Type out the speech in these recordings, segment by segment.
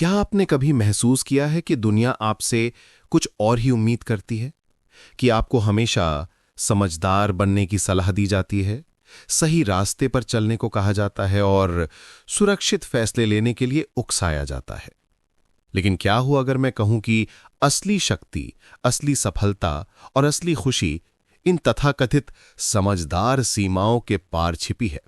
क्या आपने कभी महसूस किया है कि दुनिया आपसे कुछ और ही उम्मीद करती है? कि आपको हमेशा समझदार बनने की सलाह दी जाती है, सही रास्ते पर चलने को कहा जाता है और सुरक्षित फैसले लेने के लिए उकसाया जाता है। लेकिन क्या हुआ अगर मैं कहूं कि असली शक्ति, असली सफलता और असली खुशी इन तथाकथित समझदार सीमाओं के पार छिपी है?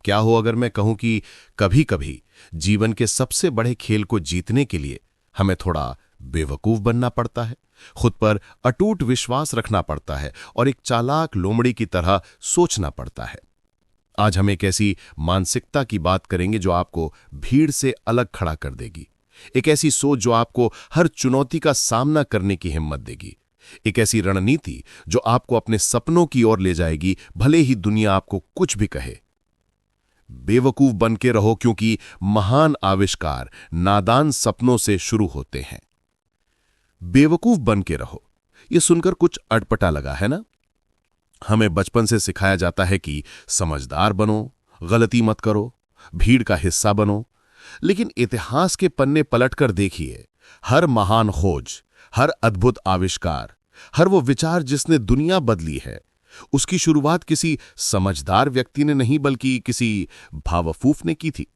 क्या हो अगर मैं कहूं कि कभी-कभी जीवन के सबसे बड़े खेल को जीतने के लिए हमें थोड़ा बेवकूफ बनना पड़ता है, खुद पर अटूट विश्वास रखना पड़ता है और एक चालाक लोमड़ी की तरह सोचना पड़ता है। आज हम एक ऐसी मानसिकता की बात करेंगे जो आपको भीड़ से अलग खड़ा कर देगी। एक ऐसी सोच जो आपको हर चुनौती का सामना करने की हिम्मत देगी। एक ऐसी रणनीति जो आपको अपने सपनों की ओर ले जाएगी, भले ही दुनिया आपको कुछ भी कहे। बेवकूफ बन के रहो, क्योंकि महान आविष्कार नादान सपनों से शुरू होते हैं। बेवकूफ बन के रहो, यह सुनकर कुछ अटपटा लगा है ना? हमें बचपन से सिखाया जाता है कि समझदार बनो, गलती मत करो, भीड़ का हिस्सा बनो। लेकिन इतिहास के पन्ने पलटकर देखिए, हर महान खोज, हर अद्भुत आविष्कार, हर वो विचार जिसने दुनिया बदली है, उसकी शुरुआत किसी समझदार व्यक्ति ने नहीं बल्कि किसी भावफूफ ने की थी।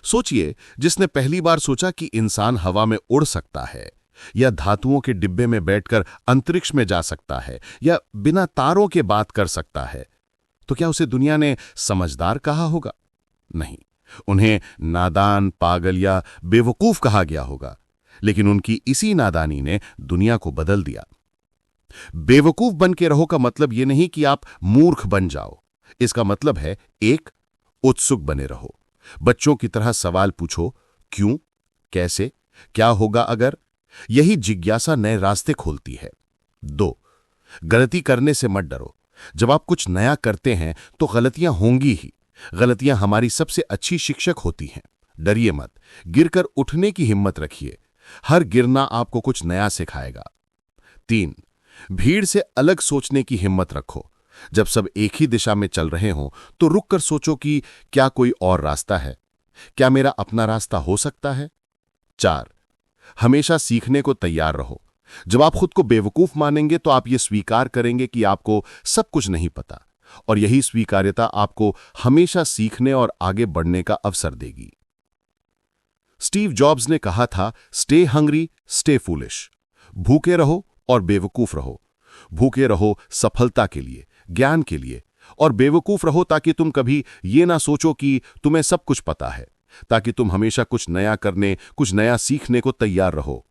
सोचिए, जिसने पहली बार सोचा कि इंसान हवा में उड़ सकता है, या धातुओं के डिब्बे में बैठकर अंतरिक्ष में जा सकता है, या बिना तारों के बात कर सकता है, तो क्या उसे दुनिया ने समझदार कहा होगा? नहीं, उन्हें नादान, पागल या बेवकूफ कहा गया होगा। लेकिन उनकी इसी नादानी ने दुनिया को बदल दिया। बेवकूफ बन के रहो का मतलब यह नहीं कि आप मूर्ख बन जाओ। इसका मतलब है, एक, उत्सुक बने रहो। बच्चों की तरह सवाल पूछो, क्यों, कैसे, क्या होगा अगर। यही जिज्ञासा नए रास्ते खोलती है। दो, गलती करने से मत डरो। जब आप कुछ नया करते हैं तो गलतियां होंगी ही। गलतियां हमारी सबसे अच्छी शिक्षक होती हैं। डरिए मत, गिरकर उठने की हिम्मत रखिए। हर गिरना आपको कुछ नया सिखाएगा। तीन, भीड़ से अलग सोचने की हिम्मत रखो। जब सब एक ही दिशा में चल रहे हों तो रुक कर सोचो कि क्या कोई और रास्ता है, क्या मेरा अपना रास्ता हो सकता है। चार, हमेशा सीखने को तैयार रहो। जब आप खुद को बेवकूफ मानेंगे तो आप ये स्वीकार करेंगे कि आपको सब कुछ नहीं पता, और यही स्वीकार्यता आपको हमेशा सीखने और आगे बढ़ने का अवसर देगी। स्टीव जॉब्स ने कहा था, स्टे हंग्री, स्टे फूलिश। भूखे रहो और बेवकूफ रहो। भूखे रहो सफलता के लिए, ज्ञान के लिए, और बेवकूफ रहो ताकि तुम कभी ये ना सोचो कि तुम्हें सब कुछ पता है, ताकि तुम हमेशा कुछ नया करने, कुछ नया सीखने को तैयार रहो।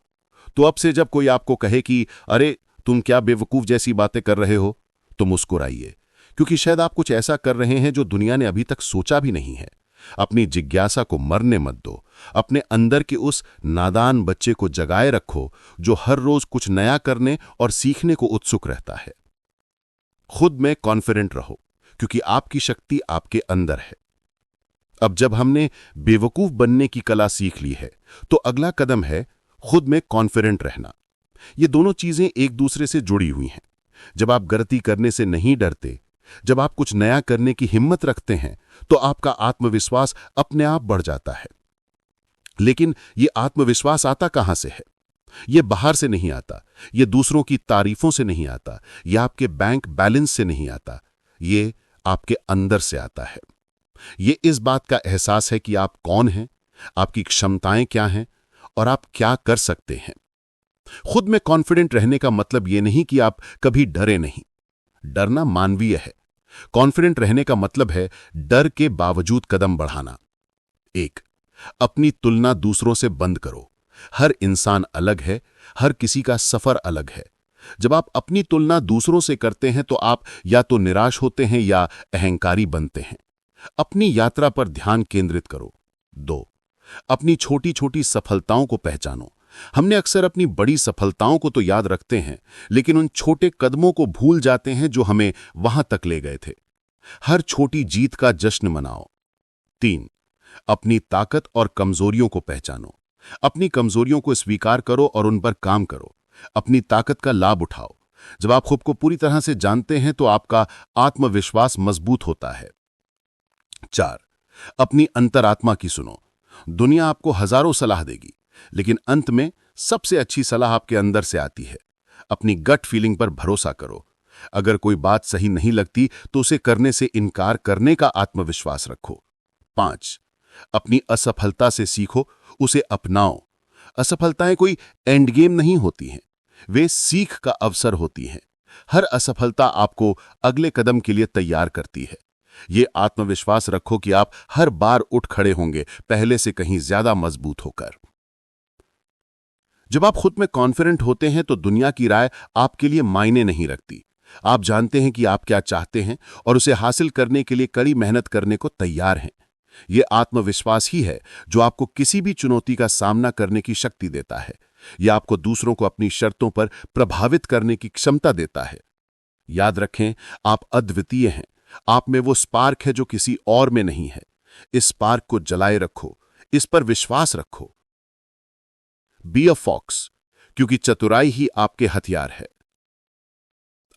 तो अब से जब कोई आपको कहे कि अरे तुम क्या बेवकूफ जैसी बातें कर रहे हो, तो मुस्कुराइए, क्योंकि शायद आप कुछ ऐसा कर रहे हैं जो दुनिया ने अभी तक सोचा भी नहीं है। अपनी जिज्ञासा को मरने मत दो। अपने अंदर के उस नादान बच्चे को जगाए रखो जो हर रोज कुछ नया करने और सीखने को उत्सुक रहता है। खुद में कॉन्फिडेंट रहो, क्योंकि आपकी शक्ति आपके अंदर है। अब जब हमने बेवकूफ बनने की कला सीख ली है, तो अगला कदम है खुद में कॉन्फिडेंट रहना। ये दोनों चीजें एक दूसरे से जुड़ी हुई हैं। जब आप गलती करने से नहीं डरते, जब आप कुछ नया करने की हिम्मत रखते हैं, तो आपका आत्मविश्वास अपने आप बढ़ जाता है। लेकिन यह आत्मविश्वास आता कहां से है? यह बाहर से नहीं आता, यह दूसरों की तारीफों से नहीं आता, यह आपके बैंक बैलेंस से नहीं आता, यह आपके अंदर से आता है। यह इस बात का एहसास है कि आप कौन हैं, आपकी क्षमताएं क्या हैं और आप क्या कर सकते हैं। खुद में कॉन्फिडेंट रहने का मतलब यह नहीं कि आप कभी डरे नहीं। डरना मानवीय है। कॉन्फिडेंट रहने का मतलब है डर के बावजूद कदम बढ़ाना। एक, अपनी तुलना दूसरों से बंद करो। हर इंसान अलग है, हर किसी का सफर अलग है। जब आप अपनी तुलना दूसरों से करते हैं तो आप या तो निराश होते हैं या अहंकारी बनते हैं। अपनी यात्रा पर ध्यान केंद्रित करो। दो, अपनी छोटी छोटी सफलताओं को पहचानो। हमने अक्सर अपनी बड़ी सफलताओं को तो याद रखते हैं, लेकिन उन छोटे कदमों को भूल जाते हैं जो हमें वहां तक ले गए थे। हर छोटी जीत का जश्न मनाओ। तीन, अपनी ताकत और कमजोरियों को पहचानो। अपनी कमजोरियों को स्वीकार करो और उन पर काम करो। अपनी ताकत का लाभ उठाओ। जब आप खुद को पूरी तरह से जानते हैं तो आपका आत्मविश्वास मजबूत होता है। चार, अपनी अंतरात्मा की सुनो। दुनिया आपको हजारों सलाह देगी, लेकिन अंत में सबसे अच्छी सलाह आपके अंदर से आती है। अपनी गट फीलिंग पर भरोसा करो। अगर कोई बात सही नहीं लगती तो उसे करने से इनकार करने का आत्मविश्वास रखो। 5. अपनी असफलता से सीखो, उसे अपनाओ। असफलताएं कोई एंड गेम नहीं होती हैं, वे सीख का अवसर होती हैं। हर असफलता आपको अगले कदम के लिए तैयार करती है। ये आत्मविश्वास रखो कि आप हर बार उठ खड़े होंगे, पहले से कहीं ज्यादा मजबूत होकर। जब आप खुद में कॉन्फिडेंट होते हैं तो दुनिया की राय आपके लिए मायने नहीं रखती। आप जानते हैं कि आप क्या चाहते हैं और उसे हासिल करने के लिए कड़ी मेहनत करने को तैयार हैं। यह आत्मविश्वास ही है जो आपको किसी भी चुनौती का सामना करने की शक्ति देता है। यह आपको दूसरों को अपनी शर्तों पर प्रभावित करने की क्षमता देता है। याद रखें, आप अद्वितीय हैं। आप में वो स्पार्क है जो किसी और में नहीं है। इस स्पार्क को जलाए रखो, इस पर विश्वास रखो। बी अ फॉक्स, क्योंकि चतुराई ही आपके हथियार है।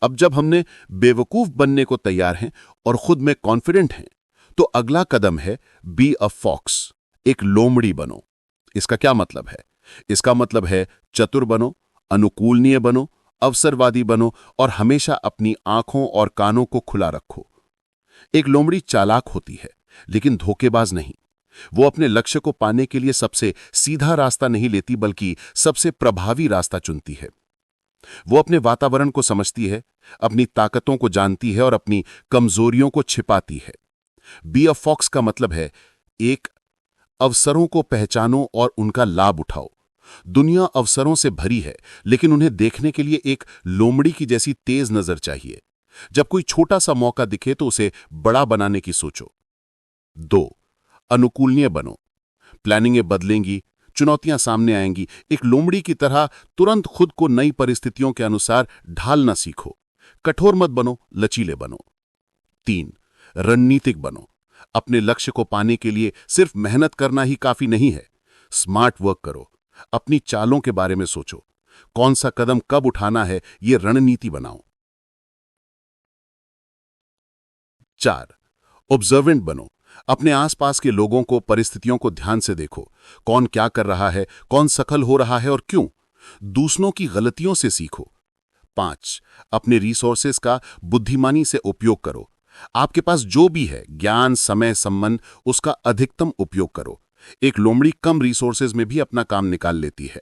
अब जब हमने बेवकूफ बनने को तैयार हैं और खुद में कॉन्फिडेंट हैं, तो अगला कदम है बी अ फॉक्स, एक लोमड़ी बनो। इसका क्या मतलब है? इसका मतलब है चतुर बनो, अनुकूलनीय बनो, अवसरवादी बनो और हमेशा अपनी आंखों और कानों को खुला रखो। एक लोमड़ी चालाक होती है, लेकिन धोखेबाज नहीं। वो अपने लक्ष्य को पाने के लिए सबसे सीधा रास्ता नहीं लेती, बल्कि सबसे प्रभावी रास्ता चुनती है। वो अपने वातावरण को समझती है, अपनी ताकतों को जानती है और अपनी कमजोरियों को छिपाती है। बी अ फॉक्स का मतलब है एक, अवसरों को पहचानो और उनका लाभ उठाओ। दुनिया अवसरों से भरी है, लेकिन उन्हें देखने के लिए एक लोमड़ी की जैसी तेज नजर चाहिए। जब कोई छोटा सा मौका दिखे तो उसे बड़ा बनाने की सोचो। 2. अनुकूलनीय बनो। प्लानिंगें बदलेंगी, चुनौतियां सामने आएंगी। एक लोमड़ी की तरह तुरंत खुद को नई परिस्थितियों के अनुसार ढालना सीखो। कठोर मत बनो, लचीले बनो। 3. रणनीतिक बनो। अपने लक्ष्य को पाने के लिए सिर्फ मेहनत करना ही काफी नहीं है। स्मार्ट वर्क करो। अपनी चालों के बारे में सोचो। कौन सा कदम कब उठाना है, यह रणनीति बनाओ। 4. ऑब्जर्वेंट बनो। अपने आसपास के लोगों को, परिस्थितियों को ध्यान से देखो। कौन क्या कर रहा है, कौन सफल हो रहा है और क्यों। दूसरों की गलतियों से सीखो। 5. अपने रिसोर्सेस का बुद्धिमानी से उपयोग करो। आपके पास जो भी है, ज्ञान, समय, संबंध, उसका अधिकतम उपयोग करो। एक लोमड़ी कम रिसोर्सेज में भी अपना काम निकाल लेती है।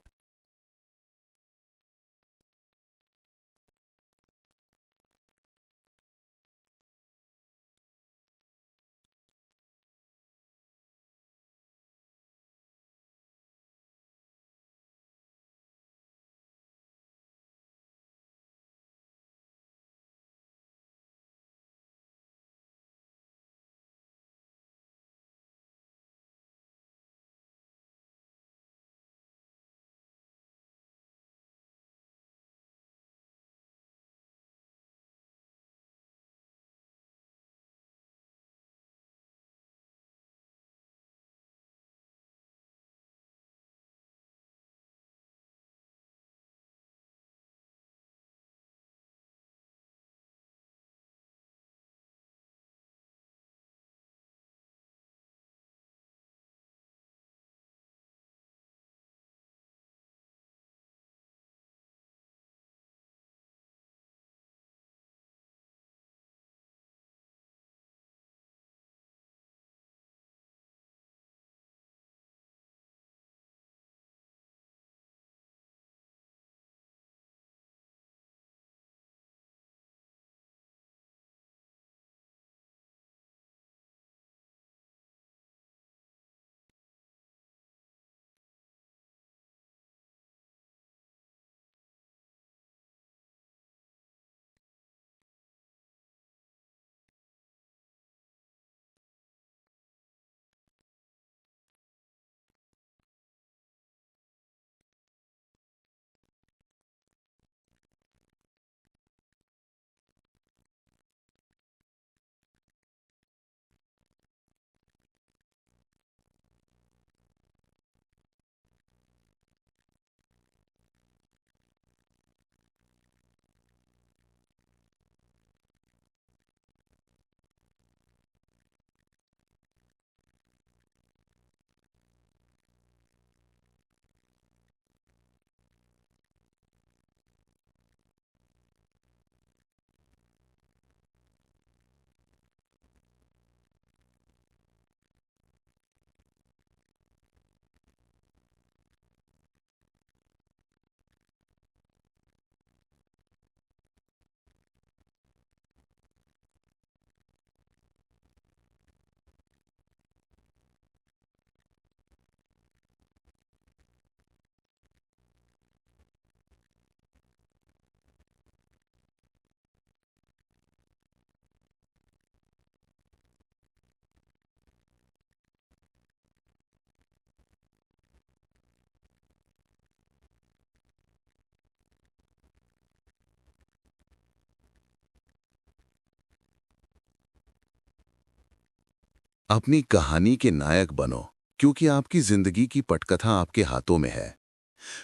अपनी कहानी के नायक बनो, क्योंकि आपकी जिंदगी की पटकथा आपके हाथों में है।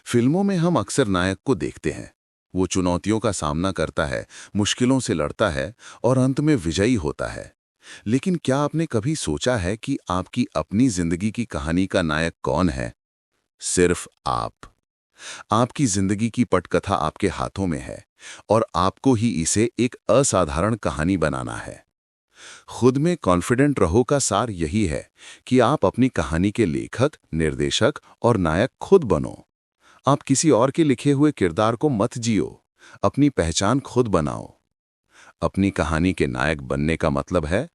फिल्मों में हम अक्सर नायक को देखते हैं। वो चुनौतियों का सामना करता है, मुश्किलों से लड़ता है और अंत में विजयी होता है। लेकिन क्या आपने कभी सोचा है कि आपकी अपनी जिंदगी की कहानी का नायक कौन है? सिर्फ आप। आपकी जिंदगी की पटकथा आपके हाथों में है और आपको ही इसे एक असाधारण कहानी बनाना है। खुद में कॉन्फिडेंट रहो का सार यही है कि आप अपनी कहानी के लेखक, निर्देशक और नायक खुद बनो। आप किसी और के लिखे हुए किरदार को मत जियो, अपनी पहचान खुद बनाओ। अपनी कहानी के नायक बनने का मतलब है,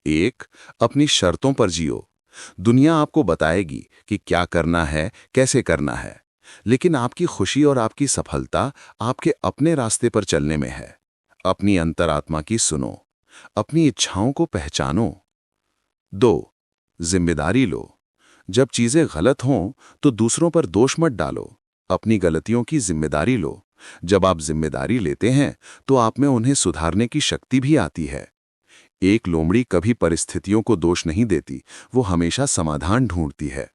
1. अपनी शर्तों पर जियो। दुनिया आपको बताएगी कि क्या करना है, कैसे करना है, लेकिन आपकी खुशी और आपकी सफलता आपके अपने रास्ते पर चलने में है। अपनी अंतरात्मा की सुनो, अपनी इच्छाओं को पहचानो। 2. जिम्मेदारी लो। जब चीजें गलत हों तो दूसरों पर दोष मत डालो, अपनी गलतियों की जिम्मेदारी लो। जब आप जिम्मेदारी लेते हैं तो आप में उन्हें सुधारने की शक्ति भी आती है। एक लोमड़ी कभी परिस्थितियों को दोष नहीं देती, वो हमेशा समाधान ढूंढती है।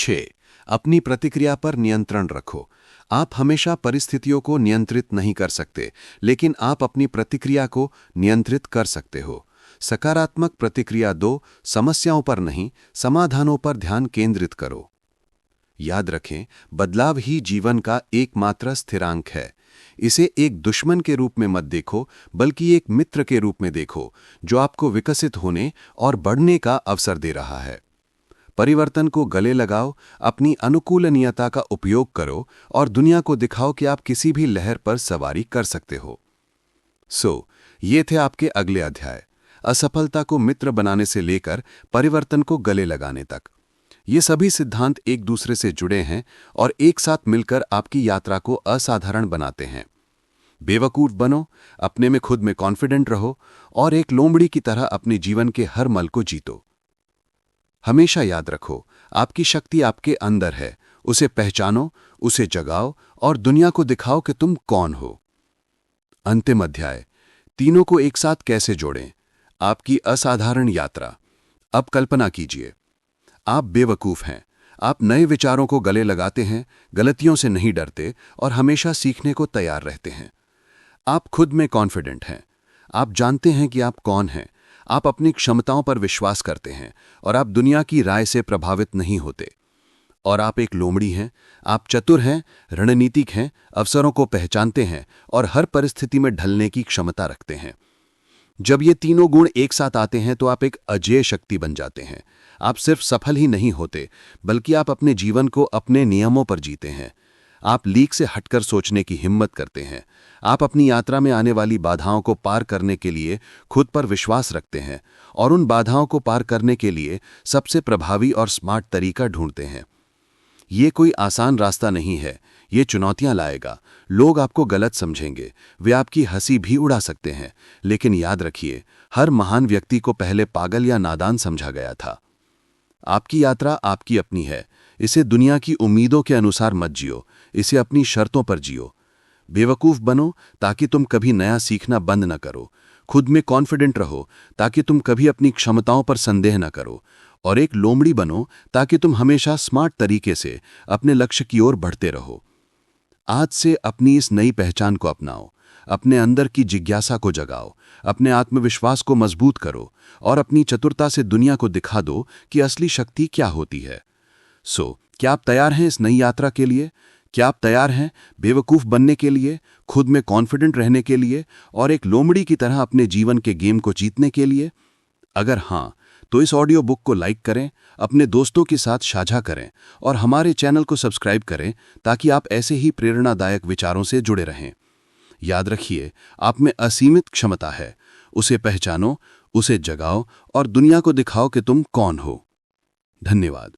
6. अपनी प्रतिक्रिया पर नियंत्रण रखो। आप हमेशा परिस्थितियों को नियंत्रित नहीं कर सकते, लेकिन आप अपनी प्रतिक्रिया को नियंत्रित कर सकते हो। सकारात्मक प्रतिक्रिया दो, समस्याओं पर नहीं, समाधानों पर ध्यान केंद्रित करो। याद रखें, बदलाव ही जीवन का एकमात्र स्थिरांक है। इसे एक दुश्मन के रूप में मत देखो, बल्कि एक मित्र के रूप में देखो, जो आपको विकसित होने और बढ़ने का अवसर दे रहा है। परिवर्तन को गले लगाओ, अपनी अनुकूलनीयता का उपयोग करो और दुनिया को दिखाओ कि आप किसी भी लहर पर सवारी कर सकते हो। ये थे आपके अगले अध्याय, असफलता को मित्र बनाने से लेकर परिवर्तन को गले लगाने तक। ये सभी सिद्धांत एक दूसरे से जुड़े हैं और एक साथ मिलकर आपकी यात्रा को असाधारण बनाते हैं। बेवकूफ बनो, अपने में खुद में कॉन्फिडेंट रहो और एक लोमड़ी की तरह अपने जीवन के हर मल को जीतो। हमेशा याद रखो, आपकी शक्ति आपके अंदर है। उसे पहचानो, उसे जगाओ और दुनिया को दिखाओ कि तुम कौन हो। अंतिम अध्याय, तीनों को एक साथ कैसे जोड़ें, आपकी असाधारण यात्रा। अब कल्पना कीजिए, आप बेवकूफ हैं, आप नए विचारों को गले लगाते हैं, गलतियों से नहीं डरते और हमेशा सीखने को तैयार रहते हैं। आप खुद में कॉन्फिडेंट हैं, आप जानते हैं कि आप कौन हैं, आप अपनी क्षमताओं पर विश्वास करते हैं और आप दुनिया की राय से प्रभावित नहीं होते। और आप एक लोमड़ी हैं, आप चतुर हैं, रणनीतिक हैं, अवसरों को पहचानते हैं और हर परिस्थिति में ढलने की क्षमता रखते हैं। जब ये तीनों गुण एक साथ आते हैं तो आप एक अजेय शक्ति बन जाते हैं। आप सिर्फ सफल ही नहीं होते, बल्कि आप अपने जीवन को अपने नियमों पर जीते हैं। आप लीक से हटकर सोचने की हिम्मत करते हैं। आप अपनी यात्रा में आने वाली बाधाओं को पार करने के लिए खुद पर विश्वास रखते हैं और उन बाधाओं को पार करने के लिए सबसे प्रभावी और स्मार्ट तरीका ढूंढते हैं। ये कोई आसान रास्ता नहीं है, ये चुनौतियां लाएगा। लोग आपको गलत समझेंगे, वे आपकी हंसी भी उड़ा सकते हैं, लेकिन याद रखिए, हर महान व्यक्ति को पहले पागल या नादान समझा गया था। आपकी यात्रा आपकी अपनी है। इसे दुनिया की उम्मीदों के अनुसार मत जियो, इसे अपनी शर्तों पर जियो। बेवकूफ बनो ताकि तुम कभी नया सीखना बंद न करो। खुद में कॉन्फिडेंट रहो ताकि तुम कभी अपनी क्षमताओं पर संदेह न करो। और एक लोमड़ी बनो ताकि तुम हमेशा स्मार्ट तरीके से अपने लक्ष्य की ओर बढ़ते रहो। आज से अपनी इस नई पहचान को अपनाओ, अपने अंदर की जिज्ञासा को जगाओ, अपने आत्मविश्वास को मजबूत करो और अपनी चतुरता से दुनिया को दिखा दो कि असली शक्ति क्या होती है। क्या आप तैयार हैं इस नई यात्रा के लिए? क्या आप तैयार हैं बेवकूफ बनने के लिए, खुद में कॉन्फिडेंट रहने के लिए और एक लोमड़ी की तरह अपने जीवन के गेम को जीतने के लिए? अगर हाँ, तो इस ऑडियो बुक को लाइक करें, अपने दोस्तों के साथ साझा करें और हमारे चैनल को सब्सक्राइब करें ताकि आप ऐसे ही प्रेरणादायक विचारों से जुड़े रहें। याद रखिए, आप में असीमित क्षमता है। उसे पहचानो, उसे जगाओ और दुनिया को दिखाओ कि तुम कौन हो। धन्यवाद।